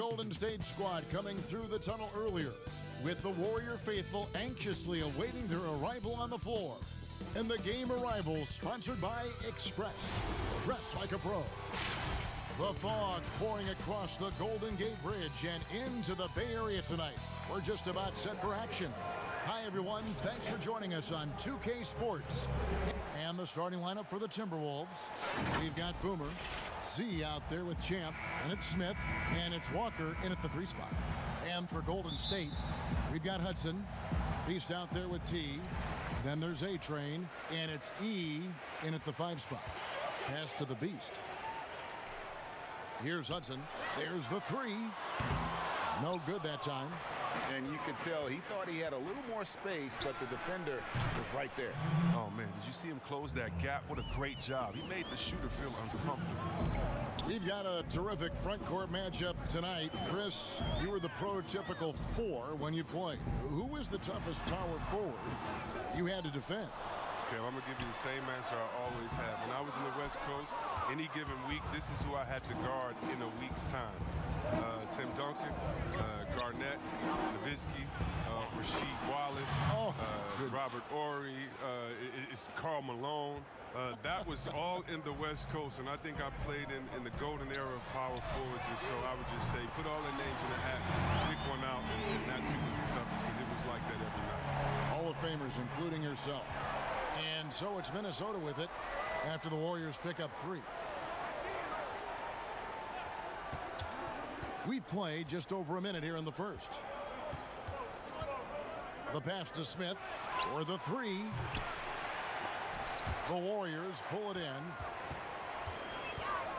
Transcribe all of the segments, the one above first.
Golden State squad coming through the tunnel earlier, with the Warrior faithful anxiously awaiting their arrival on the floor. And the game arrival sponsored by Express. Dress like a pro. The fog pouring across the Golden Gate Bridge and into the Bay Area tonight. We're just about set for action. Hi, everyone. Thanks for joining us on 2K Sports. And the starting lineup for the Timberwolves. We've got Boomer, Z out there with Champ, and it's Smith, and it's Walker in at the 3 spot. And for Golden State, we've got Hudson, Beast out there with T. Then there's A-Train, and it's E in at the 5 spot. Pass to the Beast. Here's Hudson. There's the 3. No good that time. And you could tell he thought he had a little more space, but the defender was right there. Oh, man, did you see him close that gap? What a great job. He made the shooter feel uncomfortable. We've got a terrific front court matchup tonight. Chris, you were the prototypical 4 when you played. Who was the toughest power forward you had to defend? Okay, well, I'm going to give you the same answer I always have. When I was in the West Coast, any given week, this is who I had to guard in a week's time. Tim Duncan, Garnett, Nowitzki, Rasheed Wallace, Robert Horry, it's Karl Malone. That was all in the West Coast, and I think I played in the golden era of power forwards, and so I would just say put all their names in a hat, pick one out, and that's who was the toughest, because it was like that every night. Hall of Famers, including yourself. And so it's Minnesota with it after the Warriors pick up 3. We've played just over a minute here in the first. The pass to Smith for the 3. The Warriors pull it in.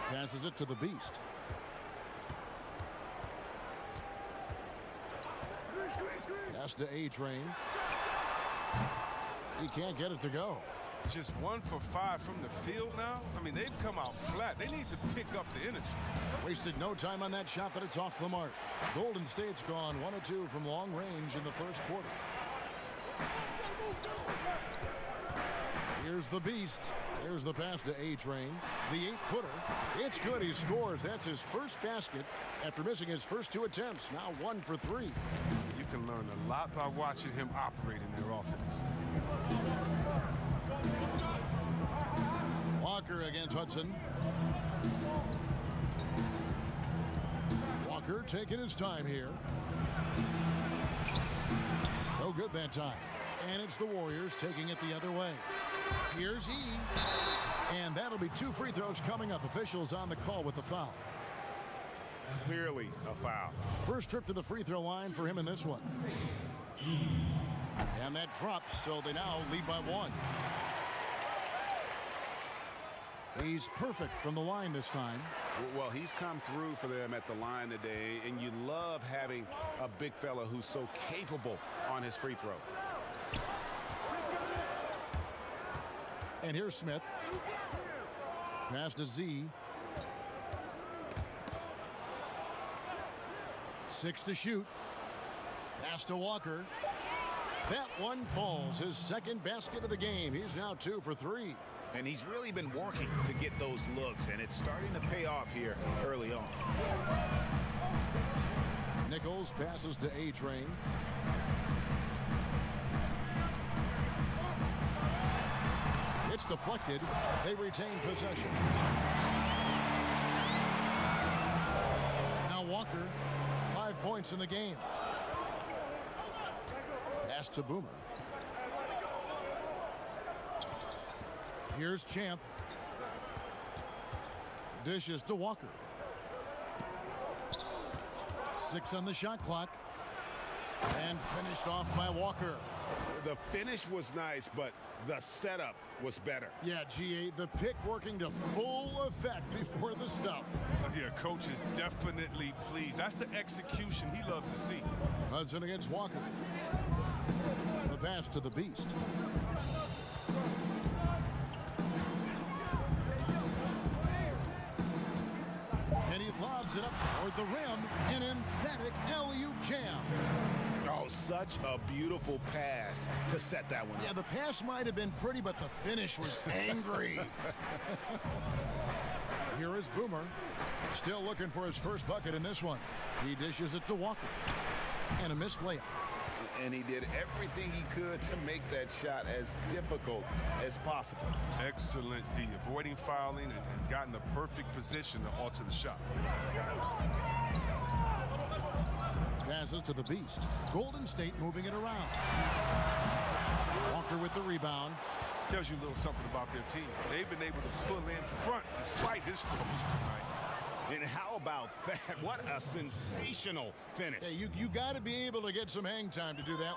Passes it to the Beast. Pass to A-Train. He can't get it to go. Just 1 for 5 from the field now? I mean, they've come out flat. They need to pick up the energy. Wasted no time on that shot, but it's off the mark. Golden State's gone 1 of 2 from long range in the first quarter. Here's the Beast. There's the pass to A-Train. The 8-footer. It's good. He scores. That's his first basket after missing his first 2 attempts. Now 1 for 3. You can learn a lot by watching him operate in their offense. Walker against Hudson. Walker taking his time here. No good that time. And it's the Warriors taking it the other way. Here's E. And that'll be 2 free throws coming up. Officials on the call with the foul. Clearly a foul. First trip to the free throw line for him in this one. And that drops, so they now lead by 1. He's perfect from the line this time. Well, he's come through for them at the line today, and you love having a big fella who's so capable on his free throw. And here's Smith. Pass to Z. 6 to shoot. Pass to Walker. That one falls. His second basket of the game. He's now 2 for 3. And he's really been working to get those looks, and it's starting to pay off here early on. Nichols passes to A-Train. It's deflected. They retain possession. Now Walker, 5 points in the game. Pass to Boomer. Here's Champ. Dishes to Walker. 6 on the shot clock. And finished off by Walker. The finish was nice, but the setup was better. Yeah, GA, the pick working to full effect before the stuff. Yeah, coach is definitely pleased. That's the execution he loves to see. Hudson against Walker. The pass to the Beast. And he lobs it up toward the rim. An emphatic alley-oop jam. Oh, such a beautiful pass to set that one up. Yeah, the pass might have been pretty, but the finish was angry. Here is Boomer. Still looking for his first bucket in this one. He dishes it to Walker. And a missed layup. And he did everything he could to make that shot as difficult as possible. Excellent D, avoiding fouling and got in the perfect position to alter the shot. Passes to the Beast. Golden State moving it around. Walker with the rebound. Tells you a little something about their team. They've been able to pull in front despite his struggles tonight. And how about that? What a sensational finish. Hey, you got to be able to get some hang time to do that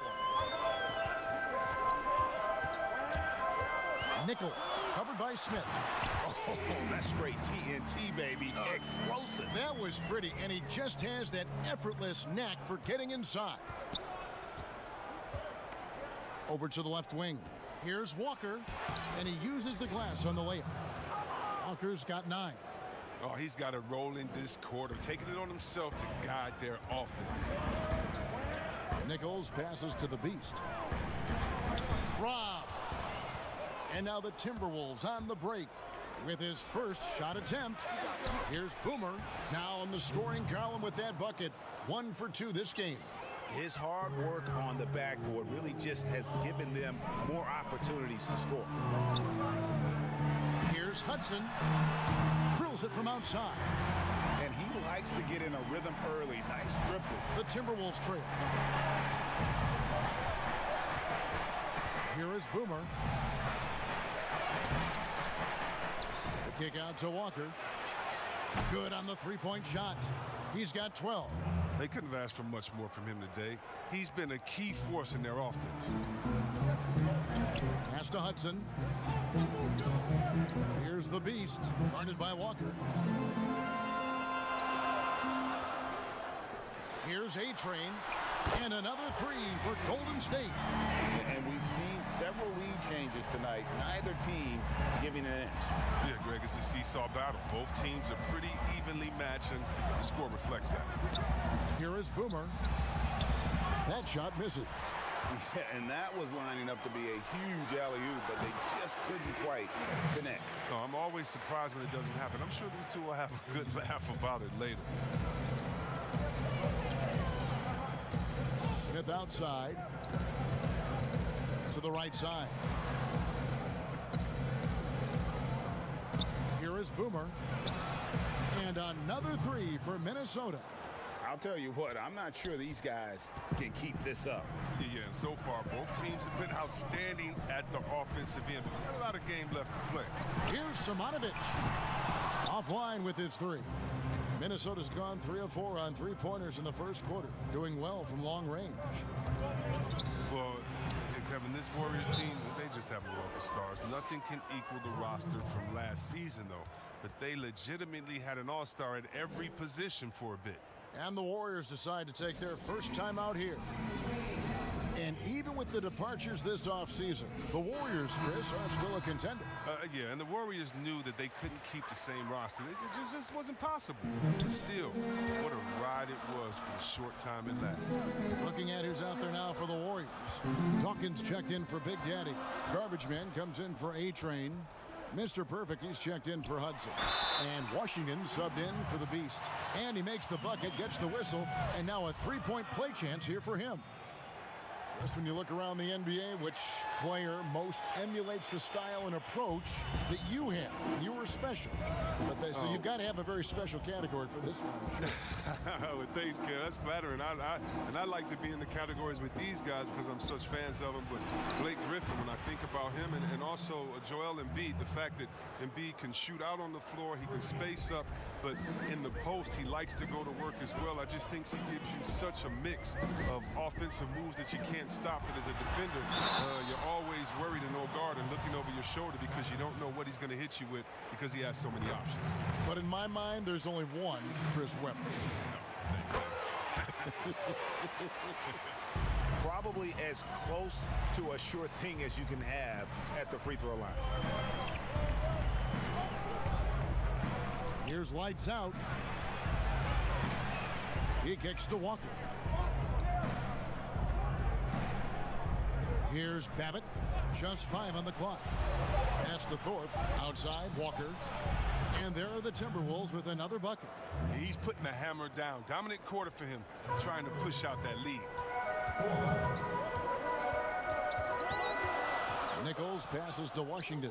one. Nichols, covered by Smith. Oh, that's straight TNT, baby. Explosive. That was pretty, and he just has that effortless knack for getting inside. Over to the left wing. Here's Walker, and he uses the glass on the layup. Walker's got 9. Oh, he's got to roll in this quarter, taking it on himself to guide their offense. Nichols passes to the Beast. Rob. And now the Timberwolves on the break with his first shot attempt. Here's Boomer, now in the scoring column with that bucket. 1 for 2 this game. His hard work on the backboard really just has given them more opportunities to score. Here's Hudson. Drills it from outside. And he likes to get in a rhythm early. Nice triple. The Timberwolves trail. Here is Boomer. The kick out to Walker. Good on the three-point shot. He's got 12. They couldn't have asked for much more from him today. He's been a key force in their offense. Pass to Hudson. Here's the Beast, guarded by Walker. Here's A-Train, and another 3 for Golden State. And we've seen several lead changes tonight. Neither team giving an inch. Yeah, Greg, it's a seesaw battle. Both teams are pretty evenly matched, and the score reflects that. Here is Boomer. That shot misses. Yeah, and that was lining up to be a huge alley-oop, but they just couldn't quite connect. No, I'm always surprised when it doesn't happen. I'm sure these two will have a good laugh about it later. Smith outside. To the right side. Here is Boomer. And another 3 for Minnesota. I'll tell you what, I'm not sure these guys can keep this up. Yeah, and so far, both teams have been outstanding at the offensive end. But we've got a lot of game left to play. Here's Simonovic. Offline with his 3. Minnesota's gone 3 of 4 on three-pointers in the first quarter, doing well from long range. Well, Kevin, this Warriors team, they just have a wealth of stars. Nothing can equal the roster from last season, though. But they legitimately had an all-star at every position for a bit. And the Warriors decide to take their first time out here. And even with the departures this offseason, the Warriors, Chris, are still a contender. Yeah, and the Warriors knew that they couldn't keep the same roster. It just wasn't possible. But still, what a ride it was for the short time it lasted. Looking at who's out there now for the Warriors. Dawkins checked in for Big Daddy. Garbage Man comes in for A-Train. Mr. Perfect, he's checked in for Hudson. And Washington subbed in for the Beast. And he makes the bucket, gets the whistle, and now a three-point play chance here for him. Just when you look around the NBA, which player most emulates the style and approach that you have? You were special. So you've got to have a very special category for this one. Well, thanks, Ken. That's flattering. I like to be in the categories with these guys because I'm such fans of them. But Blake Griffin, when I think about him, and also Joel Embiid, the fact that Embiid can shoot out on the floor, he can space up, but in the post, he likes to go to work as well. I just think he gives you such a mix of offensive moves that you can't stop. That as a defender, you're always worried and on guard and looking over your shoulder because you don't know what he's going to hit you with because he has so many options. But in my mind, there's only one Chris Webber. No, thanks. Probably as close to a sure thing as you can have at the free throw line. Here's lights out. He kicks to Walker. Here's Babbitt. Just 5 on the clock. Pass to Thorpe. Outside, Walker. And there are the Timberwolves with another bucket. He's putting the hammer down. Dominant quarter for him, trying to push out that lead. Nichols passes to Washington.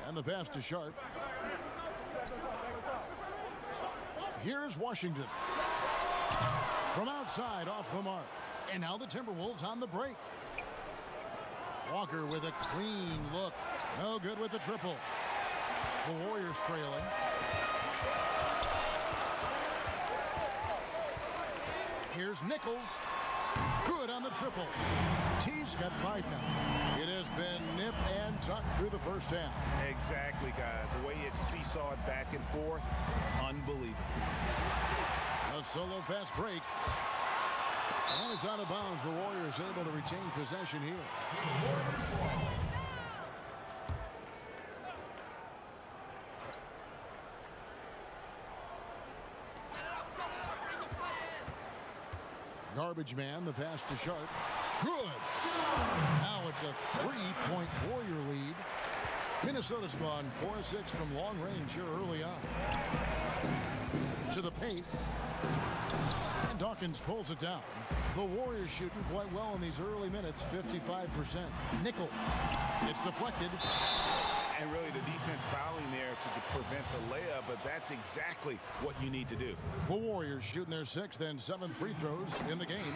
And the pass to Sharp. Here's Washington. From outside, off the mark. And now the Timberwolves on the break. Walker with a clean look. No good with the triple. The Warriors trailing. Here's Nichols. Good on the triple. T's got 5 now. It has been nip and tuck through the first half. Exactly, guys. The way it's seesawed back and forth, unbelievable. A solo fast break. And it's out of bounds. The Warriors able to retain possession here. Garbage man, the pass to Sharp. Good. Now it's a 3-point Warrior lead. Minnesota's gone 4-6 from long range here early on. To the paint. And Dawkins pulls it down. The Warriors shooting quite well in these early minutes, 55%. Nichols. It's deflected. And really the defense fouling there to prevent the layup, but that's exactly what you need to do. The Warriors shooting their 6th and 7th free throws in the game,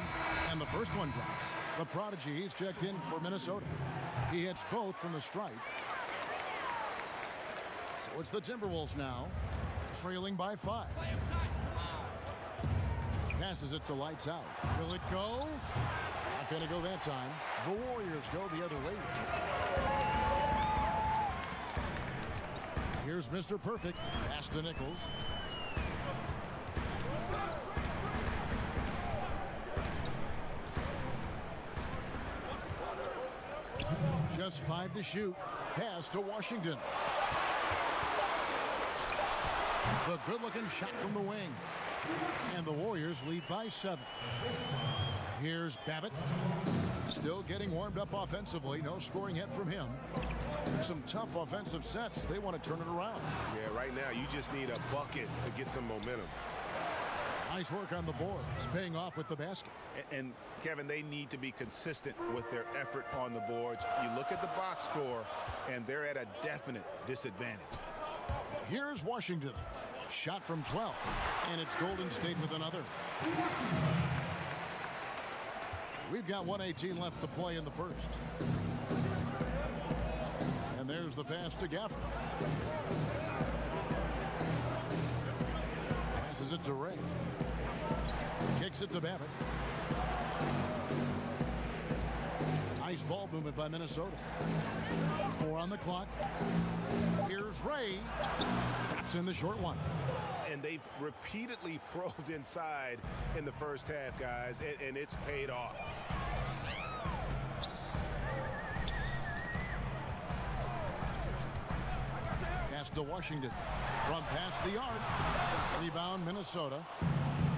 and the first one drops. The prodigy, he's checked in for Minnesota. He hits both from the stripe. So it's the Timberwolves now, trailing by 5. Passes it to Lights Out. Will it go? Not going to go that time. The Warriors go the other way. Here's Mr. Perfect. Pass to Nichols. Just 5 to shoot. Pass to Washington. The good-looking shot from the wing. And the Warriors lead by 7. Here's Babbitt. Still getting warmed up offensively. No scoring hit from him. Some tough offensive sets. They want to turn it around. Yeah, right now you just need a bucket to get some momentum. Nice work on the boards, paying off with the basket. And Kevin, they need to be consistent with their effort on the boards. You look at the box score, and they're at a definite disadvantage. Here's Washington. Shot from 12. And it's Golden State with another. We've got 1:18 left to play in the first. And there's the pass to Gafford. Passes it to Ray. Kicks it to Babbitt. Nice ball movement by Minnesota. 4 on the clock. Here's Ray. Taps in the short one. And they've repeatedly probed inside in the first half, guys, and it's paid off. Pass to Washington. From past the arc. Rebound, Minnesota.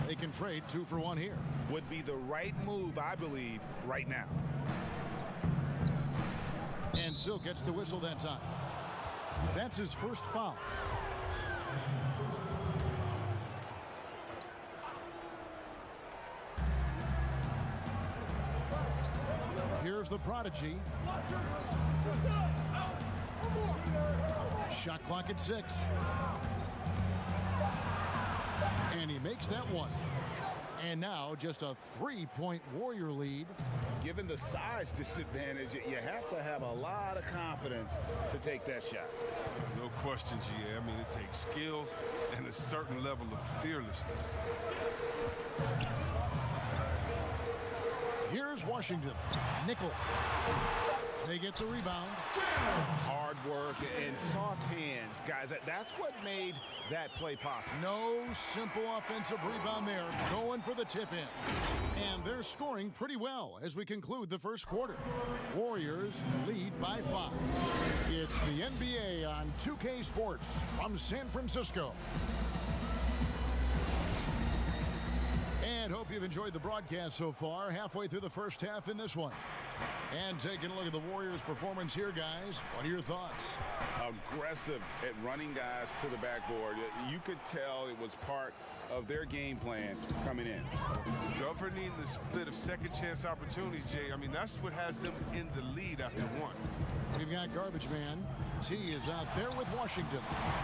They can trade 2 for 1 here. Would be the right move, I believe, right now. And Silk gets the whistle that time. That's his first foul. Here's the prodigy. Shot clock at 6. And he makes that one. And now just a 3-point Warrior lead. Given the size disadvantage, you have to have a lot of confidence to take that shot. No question, GA. I mean, it takes skill and a certain level of fearlessness. Here's Washington. Nichols. They get the rebound. Hard work and soft hands. Guys, that's what made that play possible. No simple offensive rebound there. Going for the tip in. And they're scoring pretty well as we conclude the first quarter. Warriors lead by 5. It's the NBA on 2K Sports from San Francisco. And hope you've enjoyed the broadcast so far. Halfway through the first half in this one. And taking a look at the Warriors' performance here, guys. What are your thoughts? Aggressive at running guys to the backboard. You could tell it was part of their game plan coming in. Governing the split of second chance opportunities, Jay. I mean, that's what has them in the lead after one. We've got Garbage Man. T is out there with Washington.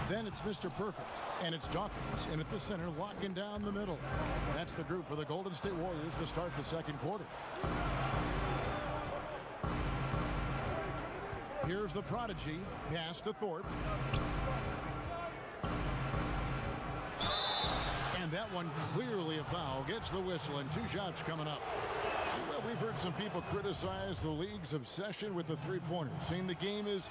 Then it's Mr. Perfect. And it's Dawkins in at the center, locking down the middle. That's the group for the Golden State Warriors to start the second quarter. Here's the prodigy. Pass to Thorpe. And that one clearly a foul. Gets the whistle and 2 shots coming up. Well, we've heard some people criticize the league's obsession with the three-pointer, saying the game is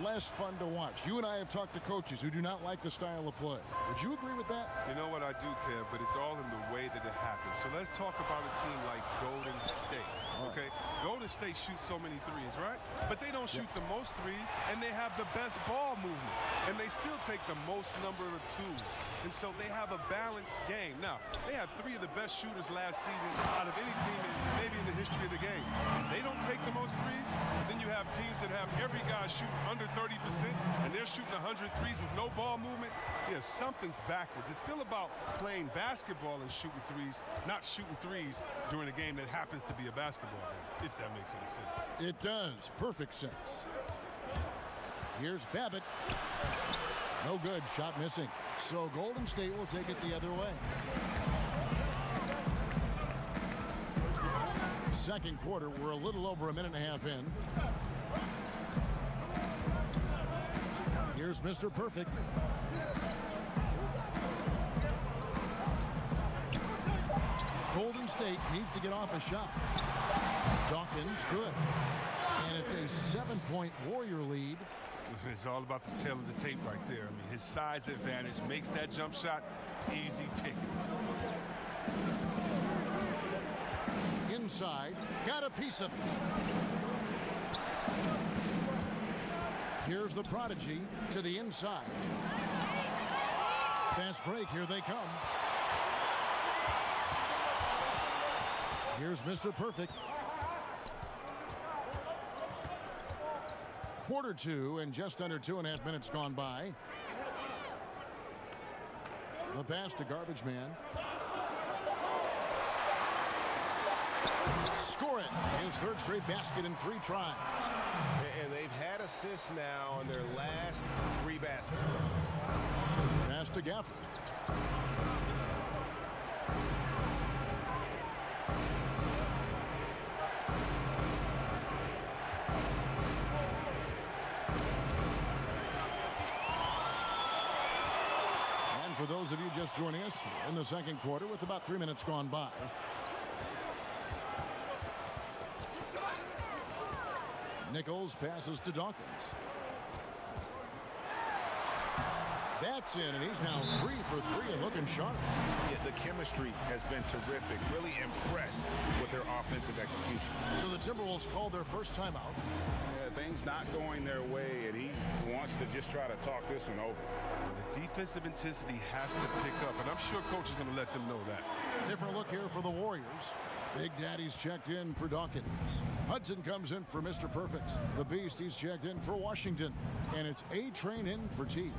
less fun to watch. You and I have talked to coaches who do not like the style of play. Would you agree with that? You know what, I do, Kev, but it's all in the way that it happens. So let's talk about a team like Golden State, okay? Golden State shoots so many threes, right? But they don't shoot the most threes, and they have the best ball movement. And they still take the most number of twos. And so they have a balanced game. Now, they had 3 of the best shooters last season out of any team maybe in the history of the game. They don't take the most threes, but then you have teams that have every guy shooting under 30%, and they're shooting 100 threes with no ball movement. Yeah, something's backwards. It's still about playing basketball and shooting threes, not shooting threes during a game that happens to be a basketball game, if that makes any sense. It does. Perfect sense. Here's Babbitt. No good. Shot missing. So Golden State will take it the other way. Second quarter, we're a little over a minute and a half in. Here's Mr. Perfect. Golden State needs to get off a shot. Dawkins, good. And it's a 7-point Warrior lead. It's all about the tail of the tape right there. I mean, his size advantage makes that jump shot easy pickings. Inside, got a piece of it. Here's the prodigy to the inside. Fast break, here they come. Here's Mr. Perfect. Quarter 2 and just under 2.5 minutes gone by. The pass to Garbage Man. Score it. His third straight basket in 3 tries. And they've had assists now on their last 3 baskets. Pass to Gafford. And for those of you just joining us, we're in the second quarter with about 3 minutes gone by. Nichols passes to Dawkins. That's in, and he's now 3 for 3 and looking sharp. Yeah, the chemistry has been terrific. Really impressed with their offensive execution. So the Timberwolves called their first timeout. Yeah, things not going their way, and he wants to just try to talk this one over. The defensive intensity has to pick up, and I'm sure coach is going to let them know that. Different look here for the Warriors. Big Daddy's checked in for Dawkins. Hudson comes in for Mr. Perfect. The Beast, he's checked in for Washington. And it's A-Train in for T.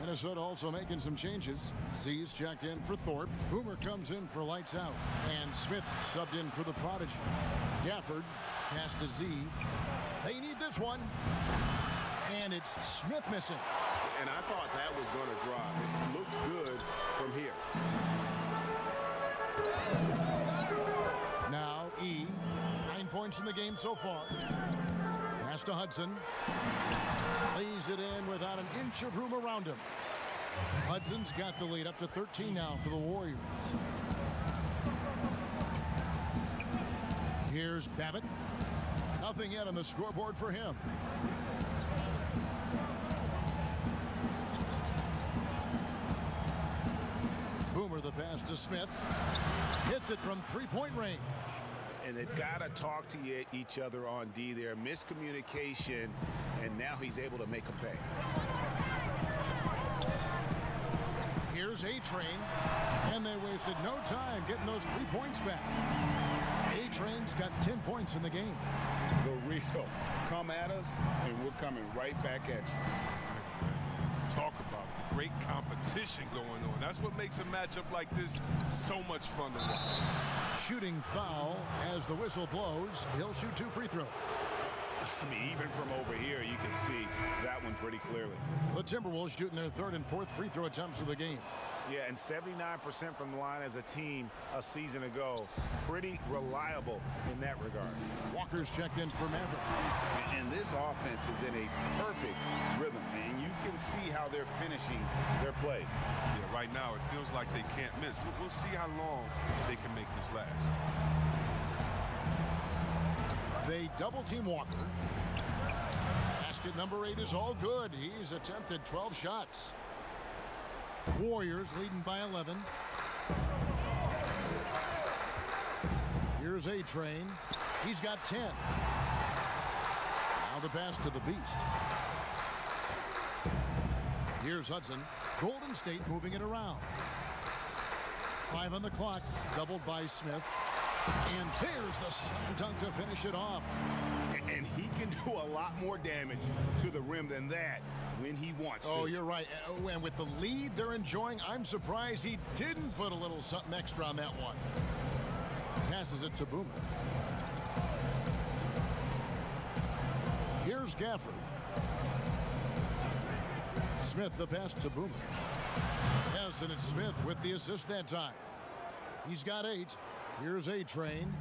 Minnesota also making some changes. Z's checked in for Thorpe. Boomer comes in for Lights Out. And Smith subbed in for the Prodigy. Gafford pass to Z. They need this one. And it's Smith missing. And I thought that was going to drop. It looked good from here. Now E. 9 points in the game so far. Pass to Hudson. Lays it in without an inch of room around him. Hudson's got the lead up to 13 now for the Warriors. Here's Babbitt. Nothing yet on the scoreboard for him. Boomer the pass to Smith. Hits it from 3-point range. And they've got to talk to each other on D there. Miscommunication, and now he's able to make them pay. Here's A-Train, and they wasted no time getting those 3 points back. A-Train's got 10 points in the game. The real. Come at us, and we're coming right back at you. Let's talk about it. The great competition going on. That's what makes a matchup like this so much fun to watch. Shooting foul as the whistle blows. He'll shoot 2 free throws. I mean, even from over here, you can see that one pretty clearly. The Timberwolves shooting their 3rd and 4th free throw attempts of the game. Yeah, and 79% from the line as a team a season ago. Pretty reliable in that regard. Walker's checked in for Maverick. And this offense is in a perfect rhythm, and you can see how they're finishing their play. Yeah, right now it feels like they can't miss. We'll see how long they can make this last. They double-team Walker. Basket number 8 is all good. He's attempted 12 shots. Warriors leading by 11. Here's A-Train. He's got 10. Now the pass to the Beast. Here's Hudson. Golden State moving it around. 5 on the clock. Doubled by Smith. And there's the slam dunk to finish it off. And he can do a lot more damage to the rim than that when he wants to. Oh, you're right. And with the lead they're enjoying, I'm surprised he didn't put a little something extra on that one. Passes it to Boomer. Here's Gafford. Smith the pass to Boomer. Yes, and it's Smith with the assist that time. He's got 8. Here's A-Train.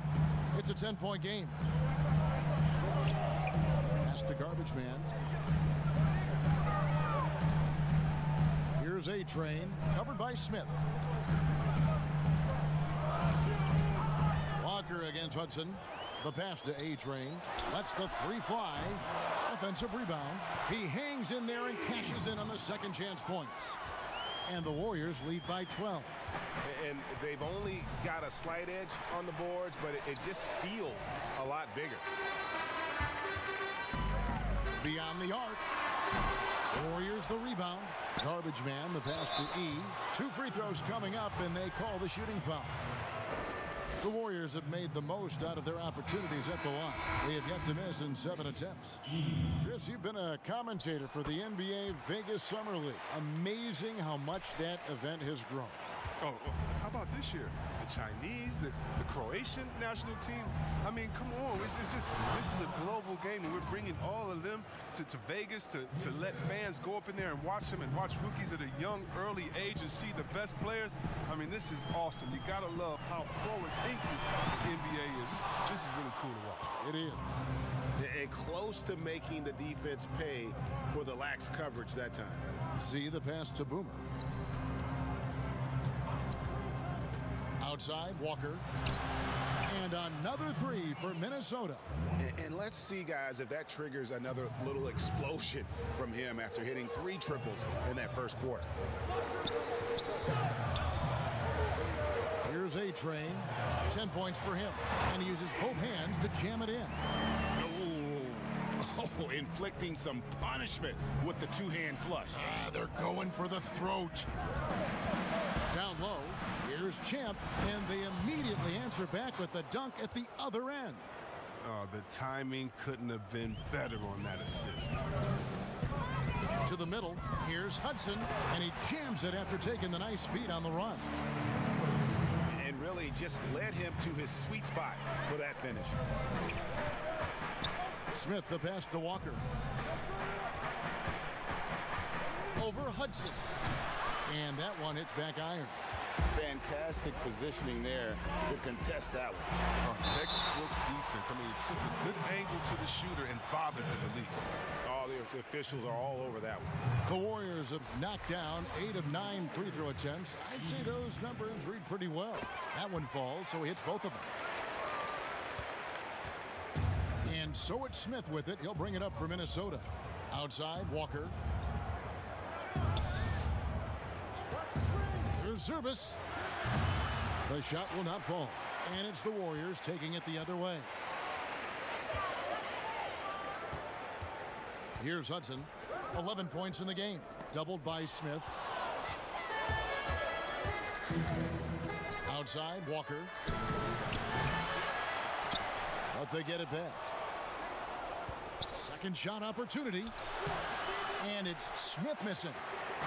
It's a 10-point game. Pass to Garbage Man. Here's A-Train, covered by Smith. Walker against Hudson. The pass to A-Train. Lets the 3 fly. Offensive rebound. He hangs in there and cashes in on the second chance points. And the Warriors lead by 12. And they've only got a slight edge on the boards, but it just feels a lot bigger. Beyond the arc. Warriors the rebound. Garbage Man the pass to E. 2 free throws coming up, and they call the shooting foul. The Warriors have made the most out of their opportunities at the line. They have yet to miss in 7 attempts. Chris, you've been a commentator for the NBA Vegas Summer League. Amazing how much that event has grown. Oh, how about this year? The Chinese, the Croatian national team. I mean, come on. It's just, this is a global game, and we're bringing all of them to Vegas to let fans go up in there and watch them and watch rookies at a young, early age and see the best players. I mean, this is awesome. You got to love how forward-thinking the NBA is. This is really cool to watch. It is. And close to making the defense pay for the lax coverage that time. See the pass to Boomer. Outside, Walker. And another 3 for Minnesota. And let's see, guys, if that triggers another little explosion from him after hitting 3 triples in that first quarter. Here's A-Train. 10 points for him. And he uses both hands to jam it in. Oh, inflicting some punishment with the 2-hand flush. They're going for the throat. Down low. Here's Champ, and they immediately answer back with the dunk at the other end. Oh, the timing couldn't have been better on that assist. To the middle, here's Hudson, and he jams it after taking the nice feed on the run. And really just led him to his sweet spot for that finish. Smith the pass to Walker. Over Hudson. And that one hits back iron. Fantastic positioning there to contest that one. Oh, textbook defense. I mean, it took a good angle to the shooter and bothered the release. Oh, the officials are all over that one. The Warriors have knocked down 8 of 9 free throw attempts. I'd say those numbers read pretty well. That one falls, so he hits both of them. And so it's Smith with it. He'll bring it up for Minnesota. Outside, Walker. Here's Zurbis. The shot will not fall. And it's the Warriors taking it the other way. Here's Hudson. 11 points in the game. Doubled by Smith. Outside, Walker. but they get it back. Second shot opportunity, and it's Smith missing.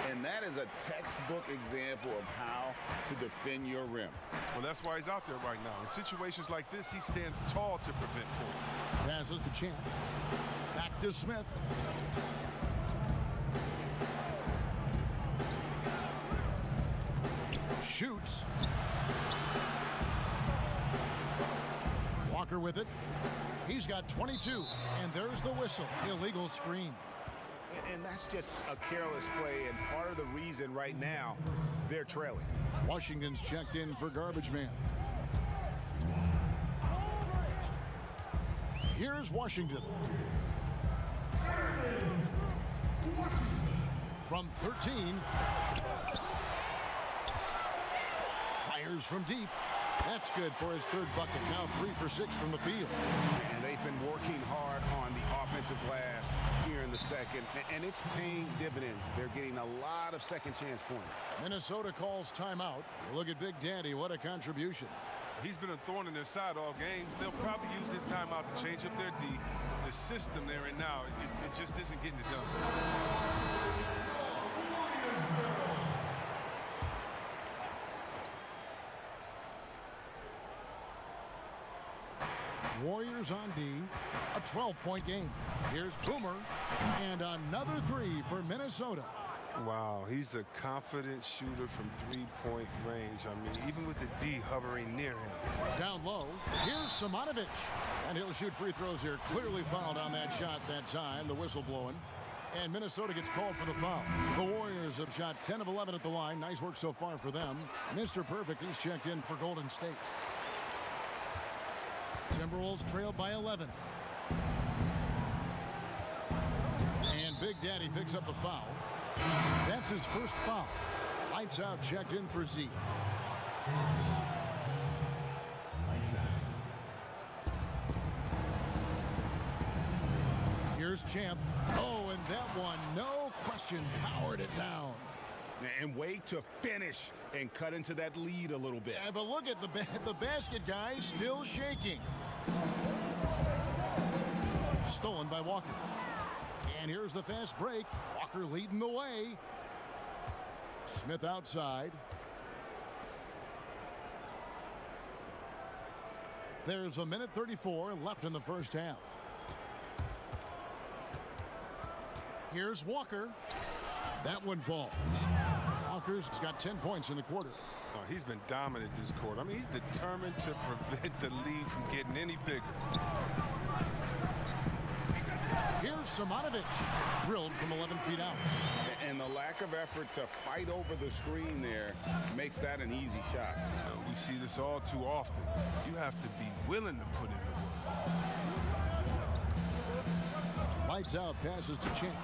And that is a textbook example of how to defend your rim. Well, that's why he's out there right now. In situations like this, he stands tall to prevent points. Passes to Champ. Back to Smith. Shoots. Walker with it. He's got 22, and there's the whistle. Illegal screen. And that's just a careless play, and part of the reason right now they're trailing. Washington's checked in for garbage man. Here's Washington. From 13. Fires from deep. That's good for his third bucket. Now 3 for 6 from the field. And they've been working hard on the offensive glass here in the second, and it's paying dividends. They're getting a lot of second chance points. Minnesota calls timeout. Look at Big Daddy. What a contribution. He's been a thorn in their side all game. They'll probably use this timeout to change up their D. The system they're in now, it just isn't getting it done. Warriors on D, a 12-point game. Here's Boomer, and another 3 for Minnesota. Wow, he's a confident shooter from three-point range. I mean, even with the D hovering near him. Down low, here's Simonovic, and he'll shoot free throws here. Clearly fouled on that shot that time, the whistle blowing. And Minnesota gets called for the foul. The Warriors have shot 10 of 11 at the line. Nice work so far for them. Mr. Perfect is checked in for Golden State. Timberwolves trail by 11. And Big Daddy picks up the foul. That's his first foul. Lights out, checked in for Z. Here's Champ. Oh, and that one, no question, powered it down. And way to finish and cut into that lead a little bit. Yeah, but look at the basket guy still shaking. Stolen by Walker. And here's the fast break. Walker leading the way. Smith outside. There's a minute 34 left in the first half. Here's Walker. That one falls. Walker's got 10 points in the quarter. Oh, he's been dominant this quarter. I mean, he's determined to prevent the lead from getting any bigger. Here's Simonovic, drilled from 11 feet out. And the lack of effort to fight over the screen there makes that an easy shot. We see this all too often. You have to be willing to put in the work. Lights out, passes to Champ.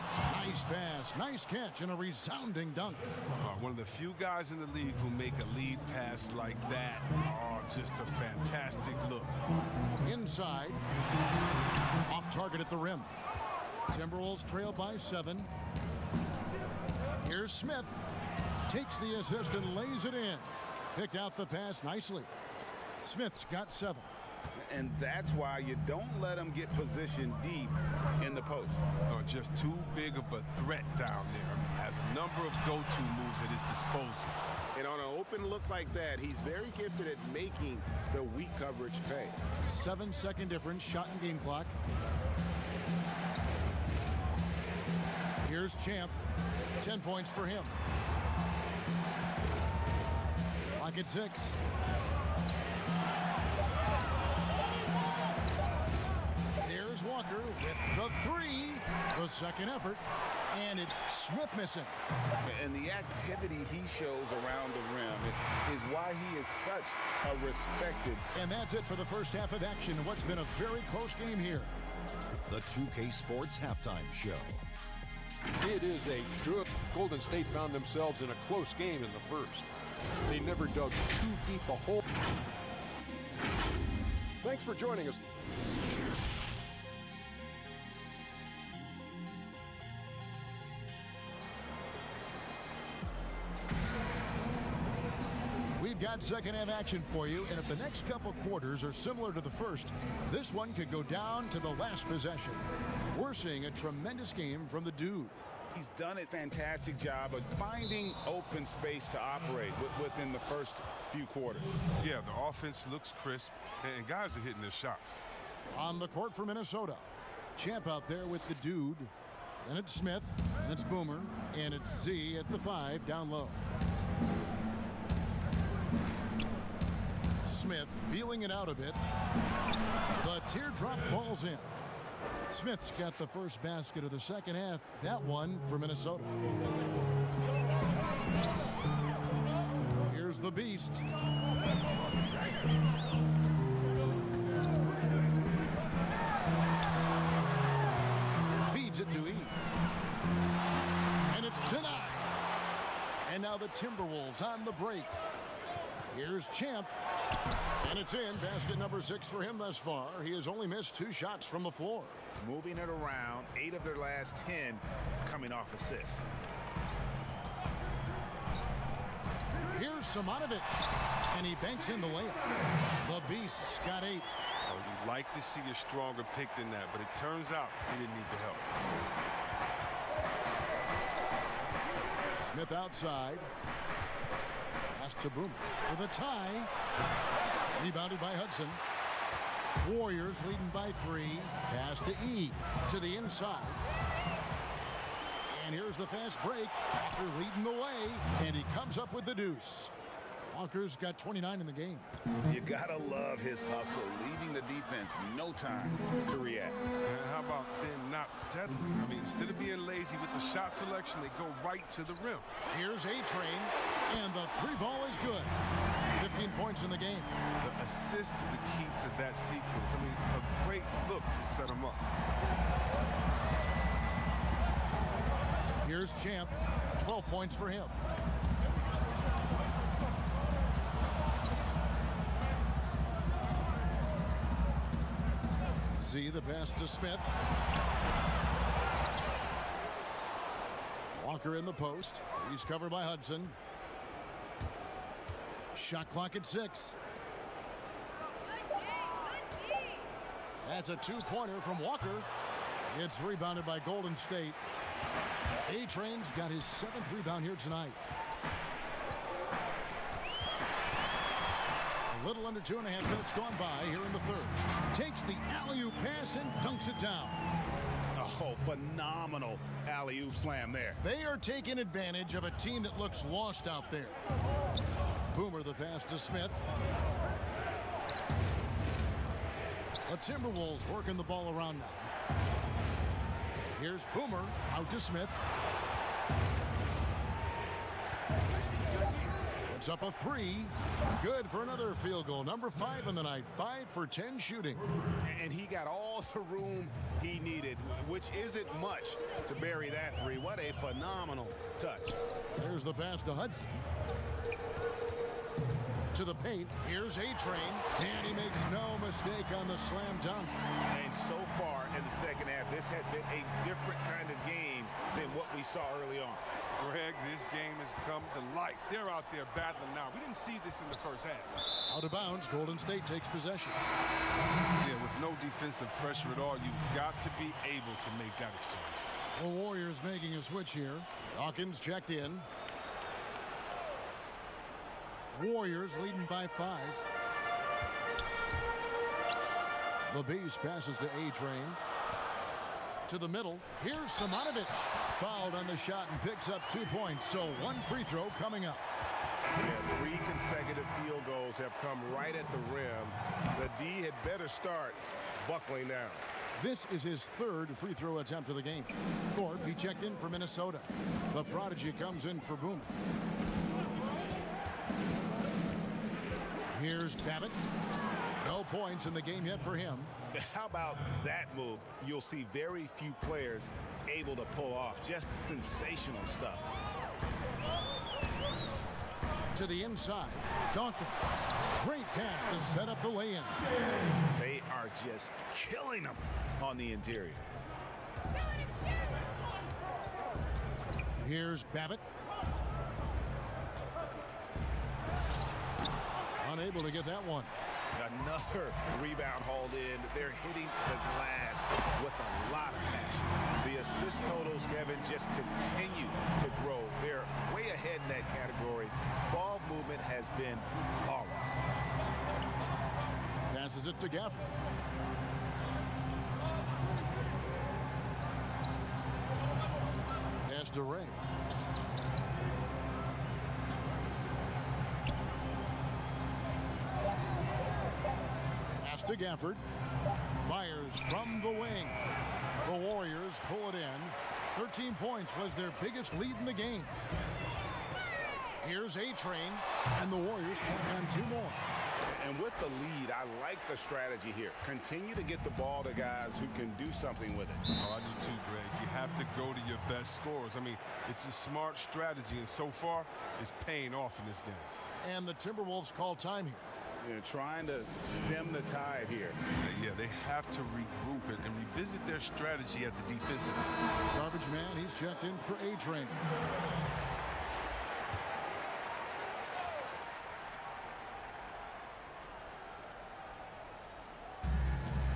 Nice pass, nice catch, and a resounding dunk. One of the few guys in the league who make a lead pass like that. Oh, just a fantastic look. Inside, off target at the rim. Timberwolves trail by 7. Here's Smith. Takes the assist and lays it in. Picked out the pass nicely. Smith's got 7. And that's why you don't let him get positioned deep in the post. Oh, just too big of a threat down there. I mean, he has a number of go-to moves at his disposal. And on an open look like that, he's very gifted at making the weak coverage pay. 7-second difference, shot and game clock. Here's Champ. 10 points for him. Clock at 6. There's Walker with the 3. The second effort. And it's Smith missing. And the activity he shows around the rim is why he is such a respected. And that's it for the first half of action. What's been a very close game here. The 2K Sports Halftime Show. It is a good. Golden State found themselves in a close game in the first. They never dug too deep a hole. Thanks for joining us. We've We've got second half action for you, and if the next couple quarters are similar to the first, this one could go down to the last possession. We're seeing a tremendous game from the dude. He's done a fantastic job of finding open space to operate within the first few quarters. Yeah, the offense looks crisp, and guys are hitting their shots. On the court for Minnesota, Champ out there with the dude. And it's Smith, and it's Boomer, and it's Z at the 5 down low. Smith feeling it out a bit. The teardrop falls in. Smith's got the first basket of the second half. That one for Minnesota. Here's the beast. Feeds it to E. And it's denied. And now the Timberwolves on the break. Here's Champ. And it's in. Basket number 6 for him thus far. He has only missed 2 shots from the floor. Moving it around, 8 of their last 10 coming off assists. Here's Simonovic. And he banks in the layup. The Beast's got 8. You'd like to see a stronger pick than that, but it turns out he didn't need the help. Smith outside. Pass to Boomer for the tie. Rebounded by Hudson. Warriors leading by 3. Pass to E to the inside. And here's the fast break. Walker leading the way, and he comes up with the deuce. Walker's got 29 in the game. You gotta love his hustle, leaving the defense no time to react. And how about them not settling? I mean, instead of being lazy with the shot selection, they go right to the rim. Here's A-Train, and the 3 ball is good. 15 points in the game. The assist is the key to that sequence. I mean, a great look to set them up. Here's Champ, 12 points for him. Z, the pass to Smith. Walker in the post. He's covered by Hudson. Shot clock at 6. That's a 2-pointer from Walker. It's rebounded by Golden State. A-Train's got his 7th rebound here tonight. A little under 2.5 minutes gone by here in the third. Takes the alley-oop pass and dunks it down. Oh, phenomenal alley-oop slam there. They are taking advantage of a team that looks lost out there. Boomer the pass to Smith. The Timberwolves working the ball around now. Here's Boomer out to Smith. It's up a 3. Good for another field goal. Number 5 in the night. 5 for 10 shooting. And he got all the room he needed, which isn't much to bury that 3. What a phenomenal touch. There's the pass to Hudson. To the paint. Here's A-Train. And he makes no mistake on the slam dunk. And so far in the second half, this has been a different kind of game than what we saw early on. Greg, this game has come to life. They're out there battling now. We didn't see this in the first half. Out of bounds, Golden State takes possession. Yeah, with no defensive pressure at all, you've got to be able to make that exchange. The Warriors making a switch here. Dawkins checked in. Warriors leading by 5. The Beast passes to A-Train. To the middle. Here's Simonovic. Fouled on the shot and picks up 2 points. So 1 free throw coming up. Yeah, 3 consecutive field goals have come right at the rim. The D had better start buckling down. This is his 3rd free throw attempt of the game. Thorpe, he checked in for Minnesota. The prodigy comes in for Boomer. Here's Babbitt. No points in the game yet for him. How about that move? You'll see very few players able to pull off. Just sensational stuff. To the inside. Dawkins. Great pass to set up the lay-in. They are just killing them on the interior. Here's Babbitt. Unable to get that one. Another rebound hauled in. They're hitting the glass with a lot of passion. The assist totals, Kevin, just continue to grow. They're way ahead in that category. Ball movement has been flawless. Passes it to Gafford. Pass to Ray. Pass to Gafford. Fires from the wing. The Warriors pull it in. 13 points was their biggest lead in the game. Here's A-Train, and the Warriors tack on 2 more. And with the lead, I like the strategy here. Continue to get the ball to guys who can do something with it. Oh, I do too, Greg. You have to go to your best scorers. I mean, it's a smart strategy, and so far, it's paying off in this game. And the Timberwolves call time here. Trying to stem the tide here. Yeah, they have to regroup it and revisit their strategy at the defensive. Garbage man, he's checked in for A-Train.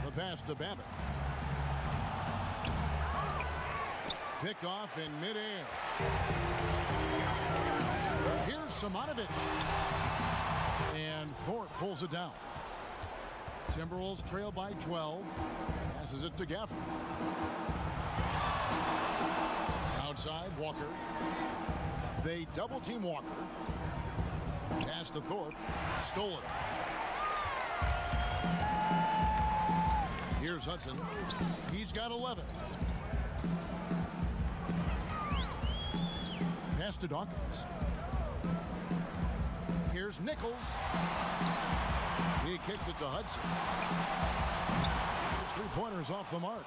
The pass to Babbitt. Picked off in midair. Here's Simonovic. And Thorpe pulls it down. Timberwolves trail by 12. Passes it to Gafford. Outside, Walker. They double team Walker. Pass to Thorpe. Stole it. Here's Hudson. He's got 11. Pass to Dawkins. Here's Nichols. He kicks it to Hudson. His 3-pointers off the mark.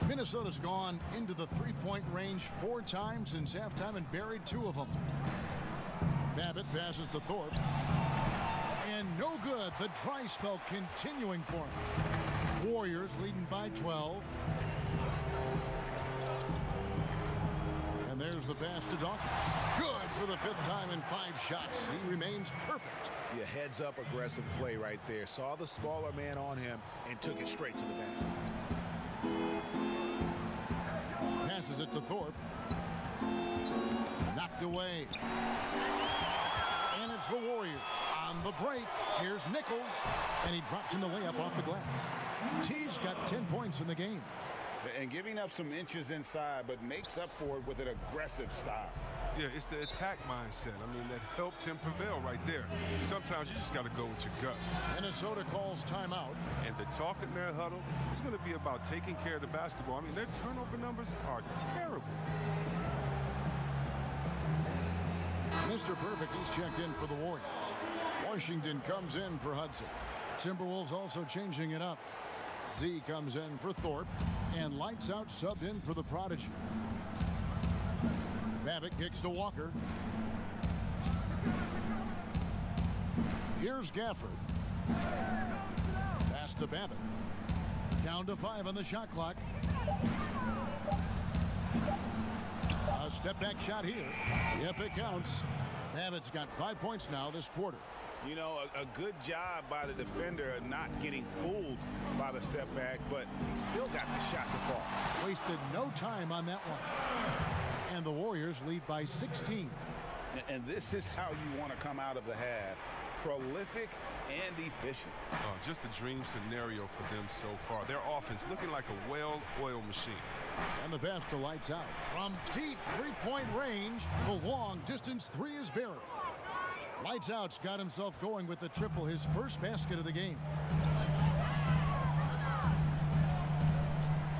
Minnesota's gone into the 3-point range 4 times since halftime and buried 2 of them. Babbitt passes to Thorpe. And no good. The dry spell continuing for him. Warriors leading by 12. And there's the pass to Dawkins. Good for the 5th time in 5 shots. He remains perfect. Yeah, heads up aggressive play right there. Saw the smaller man on him and took it straight to the basket. Passes it to Thorpe. Knocked away. And it's the Warriors. On the break, here's Nichols. And he drops in the layup off the glass. T's got 10 points in the game. And giving up some inches inside, but makes up for it with an aggressive style. Yeah, it's the attack mindset. I mean, that helped him prevail right there. Sometimes you just got to go with your gut. Minnesota calls timeout. And the talk in their huddle is going to be about taking care of the basketball. I mean, their turnover numbers are terrible. Mr. Perfect, he's checked in for the Warriors. Washington comes in for Hudson. Timberwolves also changing it up. Z comes in for Thorpe, and Lights Out subbed in for the Prodigy. Babbitt kicks to Walker. Here's Gafford. Pass to Babbitt. Down to 5 on the shot clock. A step back shot here. Yep, it counts. Babbitt's got 5 points now this quarter. You know, a good job by the defender of not getting fooled by the step back, but he still got the shot to fall. Wasted no time on that one. And the Warriors lead by 16. And this is how you want to come out of the half. Prolific and efficient. Just a dream scenario for them so far. Their offense looking like a well-oiled machine. And the pass to Lights Out. From deep 3-point range, the long distance 3 is buried. Lights Out's got himself going with the triple, his first basket of the game.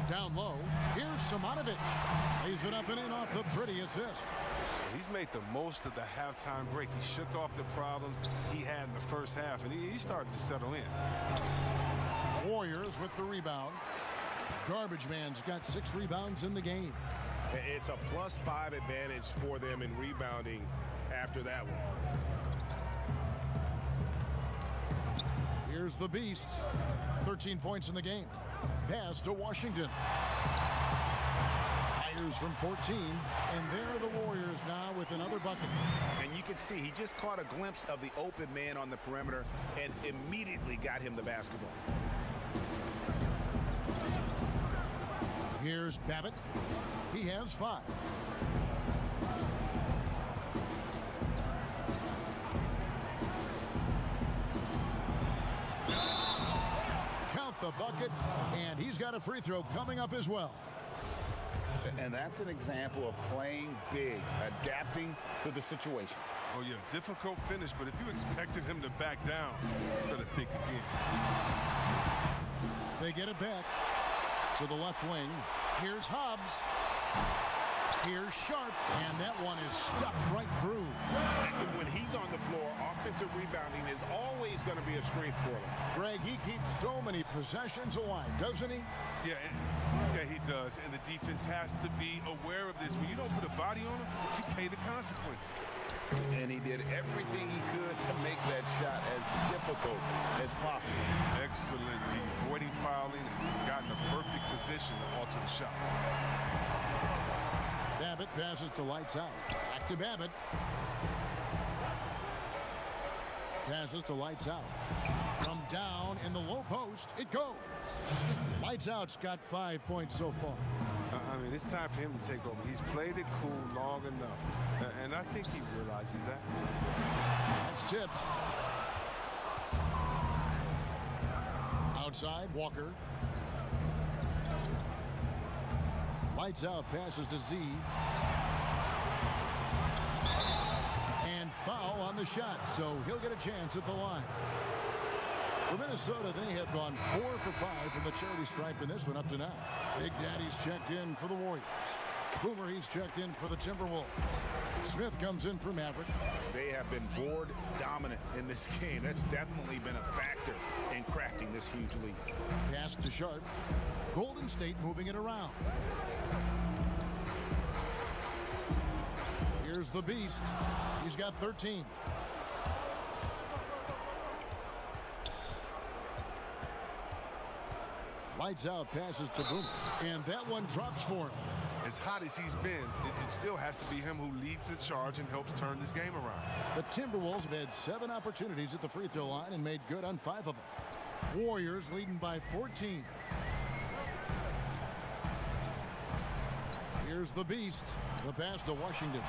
Down low, here's Simonovic. Lays it up and in off the pretty assist. He's made the most of the halftime break. He shook off the problems he had in the first half, and he started to settle in. Warriors with the rebound. Garbage Man's got 6 rebounds in the game. It's a +5 advantage for them in rebounding after that one. Here's the Beast. 13 points in the game. Pass to Washington. Fires Warriors from 14, and there are the Warriors now with another bucket. And you can see he just caught a glimpse of the open man on the perimeter and immediately got him the basketball. Here's Babbitt. He has 5. Count the bucket, and he's got a free throw coming up as well. And that's an example of playing big, adapting to the situation. Oh, yeah, difficult finish, but if you expected him to back down, you better think again. They get it back to the left wing. Here's Hobbs. Here's Sharp, and that one is stuck right through. And when he's on the floor, offensive rebounding is always going to be a strength for him. Greg, he keeps so many possessions alive, doesn't he? Yeah, he does, and the defense has to be aware of this. When you don't put a body on him, you pay the consequences. And he did everything he could to make that shot as difficult as possible. Excellent D, avoiding fouling and gotten a perfect position to alter the shot. Babbitt passes to Lights Out. Back to Babbitt. Passes to Lights Out. From down in the low post, it goes. Lights Out's got 5 points so far. I mean, it's time for him to take over. He's played it cool long enough, and I think he realizes that. That's tipped. Outside, Walker. Lights Out passes to Z. And foul on the shot, so he'll get a chance at the line. For Minnesota, they have gone 4 for 5 from the charity stripe in this one up to now. Big Daddy's checked in for the Warriors. Boomer, he's checked in for the Timberwolves. Smith comes in for Maverick. They have been board dominant in this game. That's definitely been a factor in crafting this huge lead. Pass to Sharp. Golden State moving it around. Here's the Beast. He's got 13. Lights Out passes to Boomer. And that one drops for him. As hot as he's been, it still has to be him who leads the charge and helps turn this game around. The Timberwolves have had 7 opportunities at the free throw line and made good on 5 of them. Warriors leading by 14. Here's the Beast. The pass to Washington.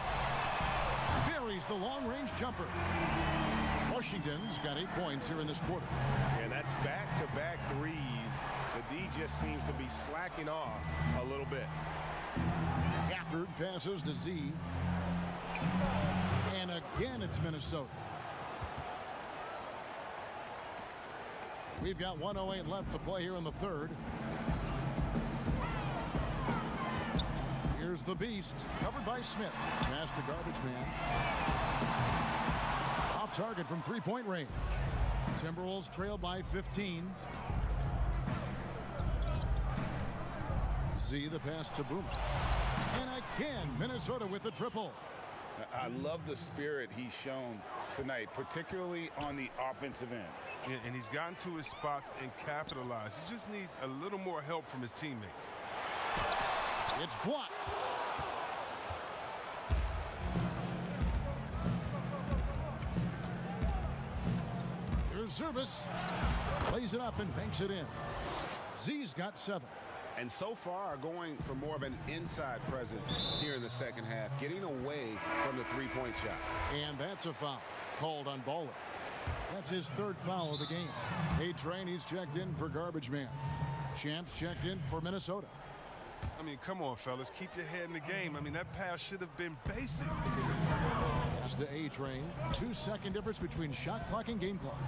Buries the long-range jumper. Washington's got 8 points here in this quarter. And that's back-to-back threes. The D just seems to be slacking off a little bit. Gafford passes to Z. And again, it's Minnesota. We've got 1:08 left to play here in the third. Here's the Beast, covered by Smith. Pass to Garbage Man. Off target from three-point range. Timberwolves trail by 15. Z, the pass to Boomer. And again, Minnesota with the triple. I love the spirit he's shown tonight, particularly on the offensive end. And he's gotten to his spots and capitalized. He just needs a little more help from his teammates. It's blocked. Here's Zurbis. Plays it up and banks it in. Z's got 7. And so far going for more of an inside presence here in the second half, getting away from the three-point shot. And that's a foul called on Baller. That's his 3rd foul of the game. A-Train, he's checked in for Garbage Man. Champs checked in for Minnesota. I mean, come on, fellas. Keep your head in the game. I mean, that pass should have been basic. Pass to A-Train. 2-second difference between shot clock and game clock.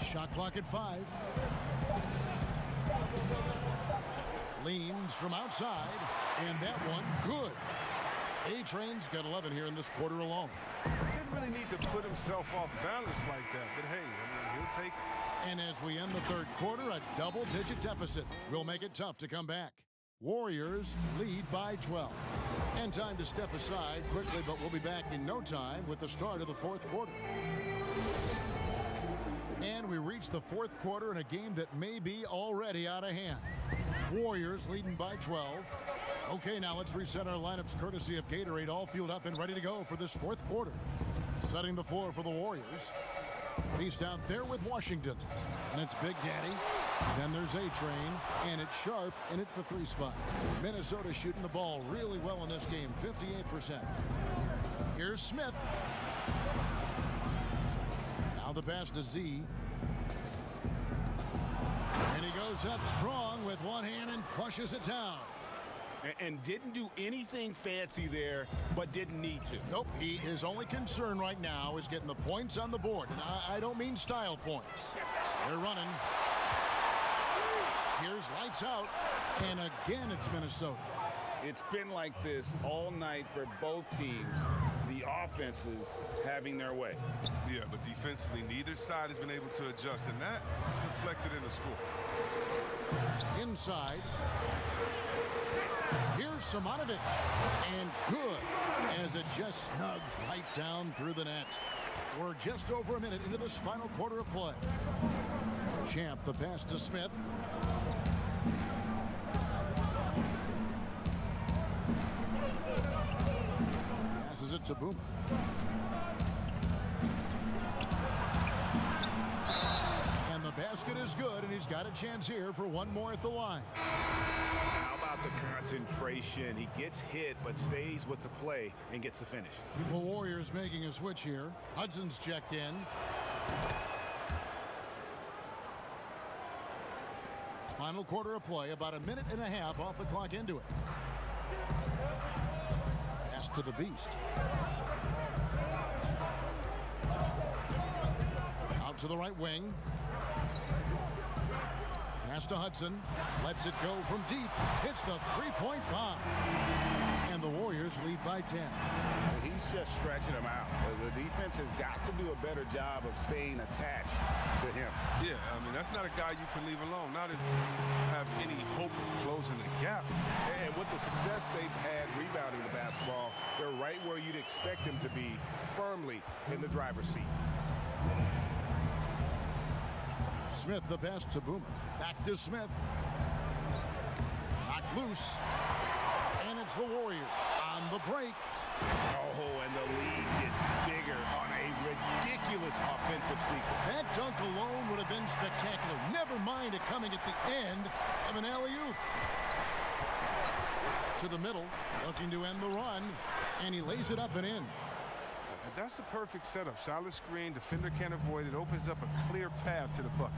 Shot clock at 5. Leans from outside, and that one good. A-Train's got 11 here in this quarter alone. Didn't really need to put himself off balance like that, but hey, I mean, he'll take it. And as we end the third quarter, a double-digit deficit will make it tough to come back. Warriors lead by 12. And time to step aside quickly, but we'll be back in no time with the start of the fourth quarter. And we reach the fourth quarter in a game that may be already out of hand. Warriors leading by 12. Okay, now let's reset our lineups courtesy of Gatorade, all fueled up and ready to go for this fourth quarter. Setting the floor for the Warriors. Beast out there with Washington. And it's Big Daddy. Then there's A-Train. And it's Sharp in at the 3 spot. Minnesota shooting the ball really well in this game, 58%. Here's Smith. Now the pass to Z. And he goes up strong with one hand and flushes it down. And didn't do anything fancy there, but didn't need to. Nope, his only concern right now is getting the points on the board. And I don't mean style points. They're running. Here's lights out. And again, it's Minnesota. It's been like this all night for both teams. The offenses having their way. Yeah, but defensively, neither side has been able to adjust, and that's reflected in the score. Inside. Here's Simonovic. And good, as it just snugs right down through the net. We're just over a minute into this final quarter of play. Champ, the pass to Smith. Passes it to Boomer. And the basket is good, and he's got a chance here for one more at the line. How about the concentration? He gets hit, but stays with the play and gets the finish. The Warriors making a switch here. Hudson's checked in. Final quarter of play, about a minute and a half off the clock into it. Pass to the Beast. Out to the right wing. Pass to Hudson. Lets it go from deep. Hits the three-point bomb. And the Warriors lead by 10. He's just stretching them out. The defense has got to do a better job of staying attached to him. Yeah, I mean, that's not a guy you can leave alone. Not if you have any hope of closing the gap. And with the success they've had rebounding the basketball, they're right where you'd expect them to be, firmly in the driver's seat. Smith, the pass to Boomer. Back to Smith. Knocked loose. And it's the Warriors on the break. Oh, and the lead gets bigger on a ridiculous offensive sequence. That dunk alone would have been spectacular. Never mind it coming at the end of an alley-oop. To the middle, looking to end the run, and he lays it up and in. That's a perfect setup. Solid screen, defender can't avoid it. Opens up a clear path to the bucket.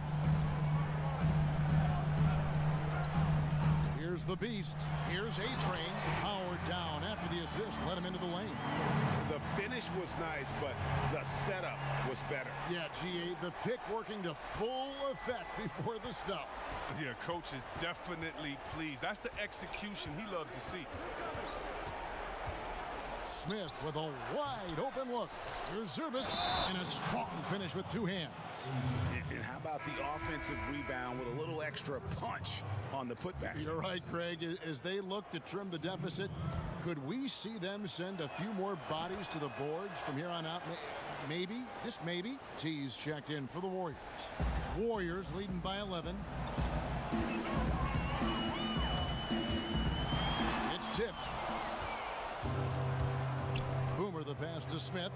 Here's the Beast. Here's A-Train. Powered down after the assist. Let him into the lane. The finish was nice, but the setup was better. Yeah, GA, the pick working to full effect before the stuff. Yeah, coach is definitely pleased. That's the execution he loves to see. Smith with a wide open look. Here's Zurbis, and a strong finish with two hands. And how about the offensive rebound with a little extra punch on the putback? You're right, Craig. As they look to trim the deficit, could we see them send a few more bodies to the boards from here on out? Maybe, just maybe. T's checked in for the Warriors. Warriors leading by 11. It's tipped. Boomer the pass to Smith.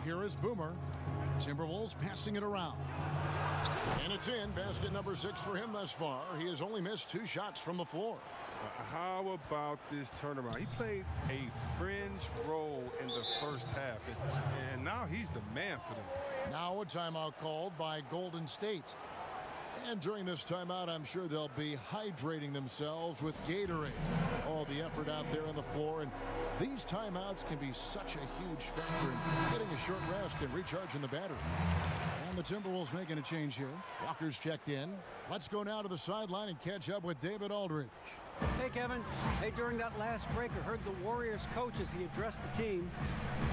Here is Boomer. Timberwolves passing it around. And it's in. Basket number 6 for him thus far. He has only missed 2 shots from the floor. How about this turnaround? He played a fringe role in the first half, and now he's the man for them. Now a timeout called by Golden State. And during this timeout, I'm sure they'll be hydrating themselves with Gatorade. All the effort out there on the floor, and these timeouts can be such a huge factor in getting a short rest and recharging the battery. And the Timberwolves making a change here. Walker's checked in. Let's go now to the sideline and catch up with David Aldridge. Hey, Kevin. Hey, during that last break, I heard the Warriors coach as he addressed the team.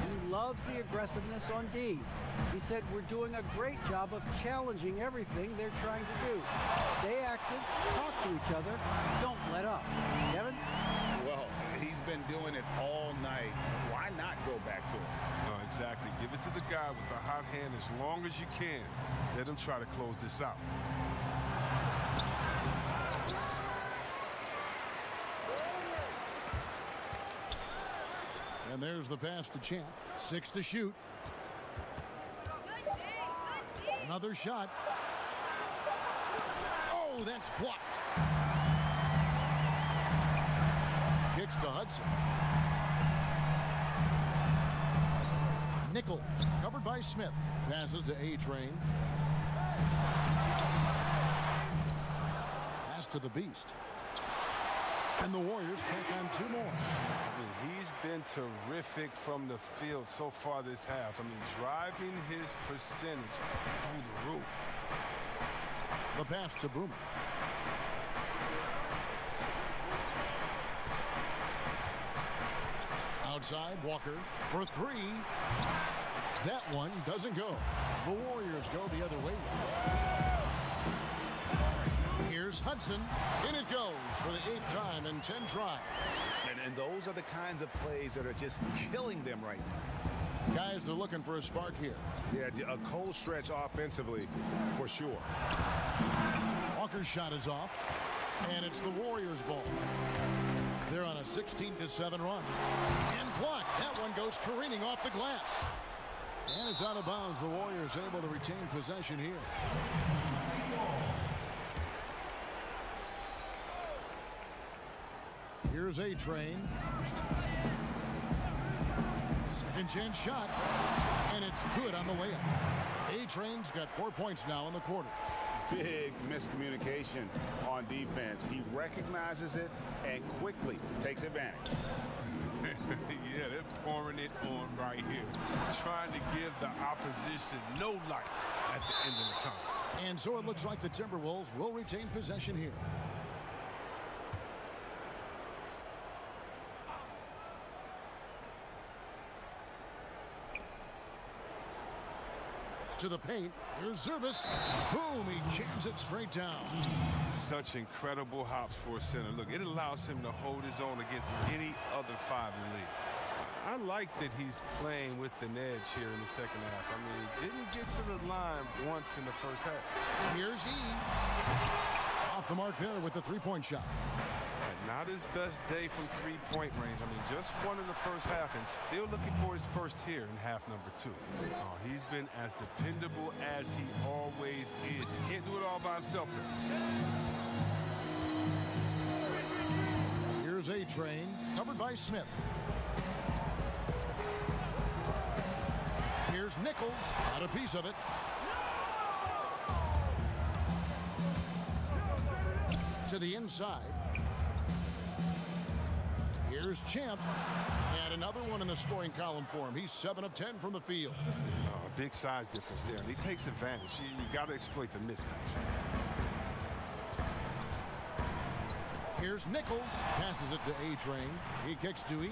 He loves the aggressiveness on D. He said, we're doing a great job of challenging everything they're trying to do. Stay active, talk to each other, don't let up. Kevin? Well, He's been doing it all night. Why not go back to him? No, exactly. Give it to the guy with the hot hand as long as you can. Let him try to close this out. And there's the pass to Champ. 6 to shoot. Another shot. Oh, that's blocked. Kicks to Hudson. Nichols, covered by Smith. Passes to A-Train. Pass to the Beast. And the Warriors take on 2 more. I mean, he's been terrific from the field so far this half. I mean, driving his percentage through the roof. The pass to Boomer. Outside, Walker for 3. That one doesn't go. The Warriors go the other way. Here's Hudson. In it goes for the 8th time in 10 tries. And those are the kinds of plays that are just killing them right now. Guys are looking for a spark here. Yeah, a cold stretch offensively for sure. Walker's shot is off, and it's the Warriors' ball. They're on a 16-7 run. And blocked. That one goes careening off the glass. And it's out of bounds. The Warriors able to retain possession here. Here's A-Train. Second chance shot. And it's good on the layup. A-Train's got 4 points now in the quarter. Big miscommunication on defense. He recognizes it and quickly takes advantage. Yeah, they're pouring it on right here. Trying to give the opposition no light at the end of the tunnel. And so it looks like the Timberwolves will retain possession here. To the paint. Here's Zerbis. Boom, he jams it straight down. Such incredible hops for a center. Look, it allows him to hold his own against any other 5 in the league. I like that he's playing with an edge here in the second half. I mean, he didn't get to the line once in the first half. Here's E. Off the mark there with the 3-point shot. Not his best day from 3-point range. I mean, just one in the first half and still looking for his first here in half number 2. Oh, he's been as dependable as he always is. He can't do it all by himself. Here's A-Train, covered by Smith. Here's Nichols, got a piece of it. To the inside. Here's Champ, and another one in the scoring column for him. He's 7 of 10 from the field. A big size difference there. He takes advantage. You got to exploit the mismatch. Here's Nichols, passes it to A-Train. He kicks to E.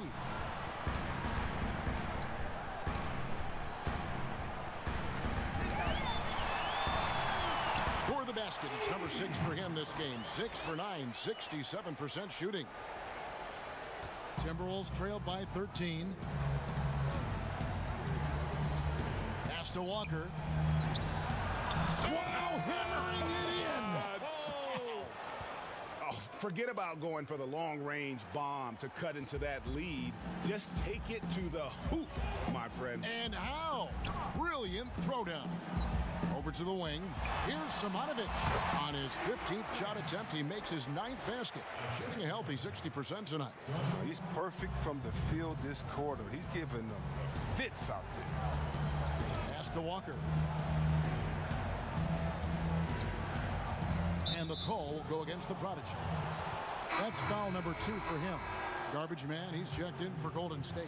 Score the basket. It's number 6 for him this game. 6 for 9, 67% shooting. Timberwolves trailed by 13. Pass to Walker. Wow, hammering it in. Oh, forget about going for the long-range bomb to cut into that lead. Just take it to the hoop, my friend. And how? Brilliant throwdown. Over to the wing. Here's Simonovic. On his 15th shot attempt, he makes his 9th basket. Shooting a healthy 60% tonight. He's perfect from the field this quarter. He's giving them fits out there. Pass to Walker. And the call will go against the Prodigy. That's foul number 2 for him. Garbage man, he's checked in for Golden State.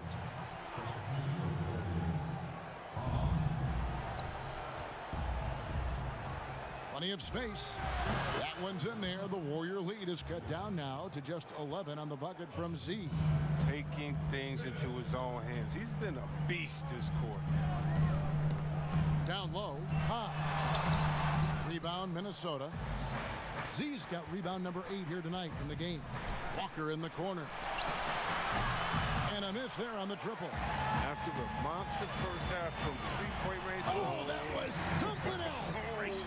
Plenty of space. That one's in there. The Warrior lead is cut down now to just 11 on the bucket from Z. Taking things into his own hands. He's been a beast this quarter. Down low. Hobbs. Rebound, Minnesota. Z's got rebound number 8 here tonight in the game. Walker in the corner. a miss there on the triple. After a monster first half from three-point range. Oh, that was something else.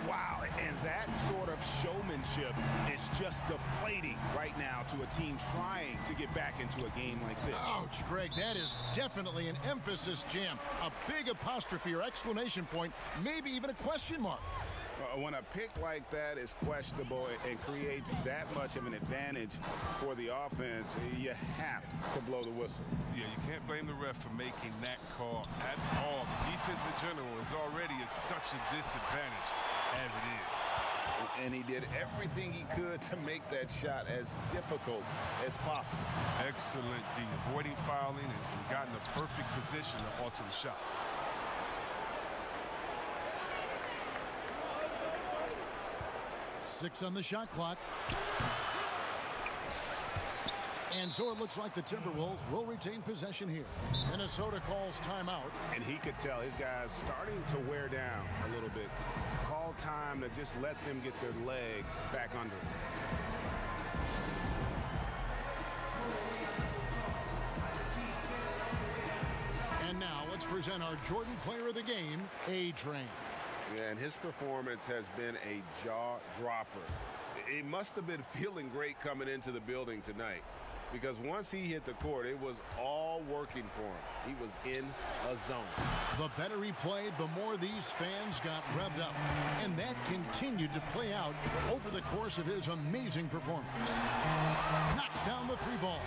Wow, and that sort of showmanship is just deflating right now to a team trying to get back into a game like this. Ouch, Greg, that is definitely an emphasis jam. A big apostrophe or exclamation point, maybe even a question mark. When a pick like that is questionable and creates that much of an advantage for the offense, you have to blow the whistle. Yeah, you can't blame the ref for making that call at all. The defense in general is already at such a disadvantage as it is. And he did everything he could to make that shot as difficult as possible. Excellent D, avoiding fouling and got in the perfect position to alter the shot. 6 on the shot clock. And so it looks like the Timberwolves will retain possession here. Minnesota calls timeout. And he could tell his guys starting to wear down a little bit. Call time to just let them get their legs back under them. And now let's present our Jordan Player of the Game, A-Train. Yeah, and his performance has been a jaw-dropper. He must have been feeling great coming into the building tonight, because once he hit the court, it was all working for him. He was in a zone. The better he played, the more these fans got revved up. And that continued to play out over the course of his amazing performance. Knocks down the 3-ball.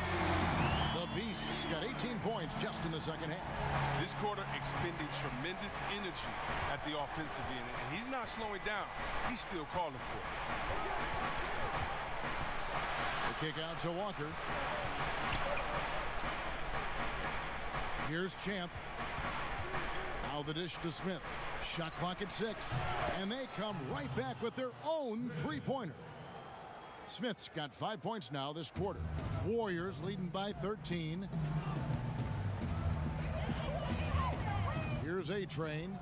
The Beasts got 18 points just in the second half. This quarter expending tremendous energy at the offensive end, and he's not slowing down. He's still calling for it. The kick out to Walker. Here's Champ. Now the dish to Smith. Shot clock at 6. And they come right back with their own three-pointer. Smith's got 5 points now this quarter. Warriors leading by 13. Here's A-Train.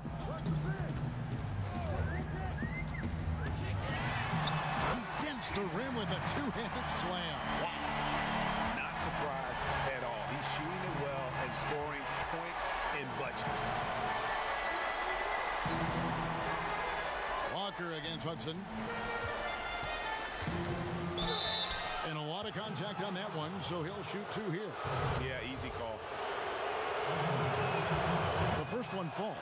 He dents the rim with a two-handed slam. Wow. Not surprised at all. He's shooting it well and scoring points in bunches. Walker against Hudson. And a lot of contact on that one, so he'll shoot 2 here. Yeah, easy call. The first one falls.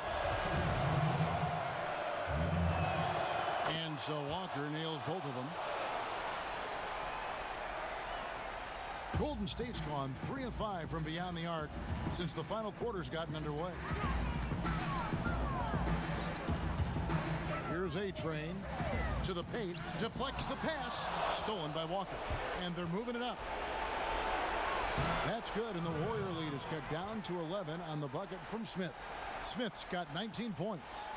And so Walker nails both of them. Golden State's gone 3 of 5 from beyond the arc since the final quarter's gotten underway. Here's A-Train to the paint, deflects the pass, stolen by Walker, and they're moving it up. That's good, and the Warrior lead is cut down to 11 on the bucket from Smith. Smith's got 19 points.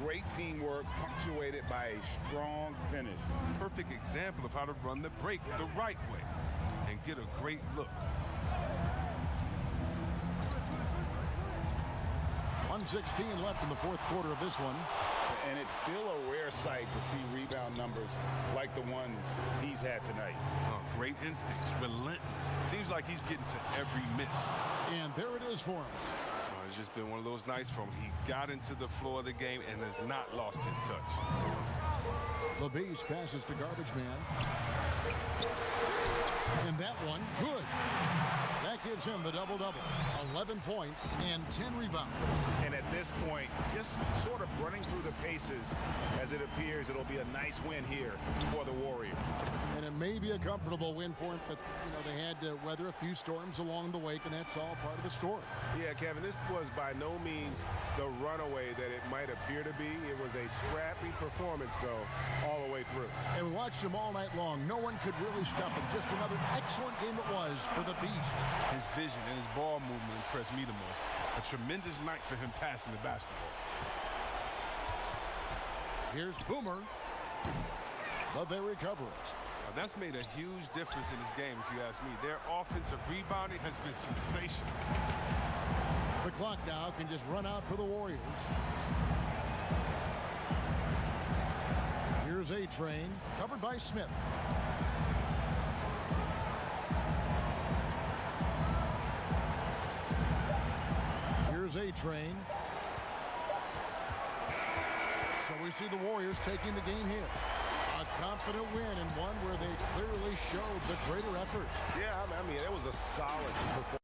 Great teamwork punctuated by a strong finish. Perfect example of how to run the break the right way and get a great look. 1:16 left in the fourth quarter of this one. And it's still a rare sight to see rebound numbers like the ones he's had tonight. Oh, great instincts, relentless. Seems like he's getting to every miss. And there it is for him. It's just been one of those nights for him. He got into the floor of the game and has not lost his touch. The Beast passes to Garbage Man. And that one, good. That gives him the double-double. 11 points and 10 rebounds. And at this point, just sort of running through the paces as it appears it'll be a nice win here for the Warriors. And it may be a comfortable win for him, but, you know, they had to weather a few storms along the way, and that's all part of the story. Yeah, Kevin, this was by no means the runaway that it might appear to be. It was a scrappy performance, though, all the way through. And we watched him all night long. No one could really stop him. Just another excellent game it was for the Beast. His vision and his ball movement impressed me the most. A tremendous night for him passing the basketball. Here's Boomer, but they recover it. Now, that's made a huge difference in this game, if you ask me. Their offensive rebounding has been sensational. The clock now can just run out for the Warriors. Here's A-Train, covered by Smith. Here's A-Train. So we see the Warriors taking the game here. A confident win and one where they clearly showed the greater effort. Yeah, I mean, it was a solid performance.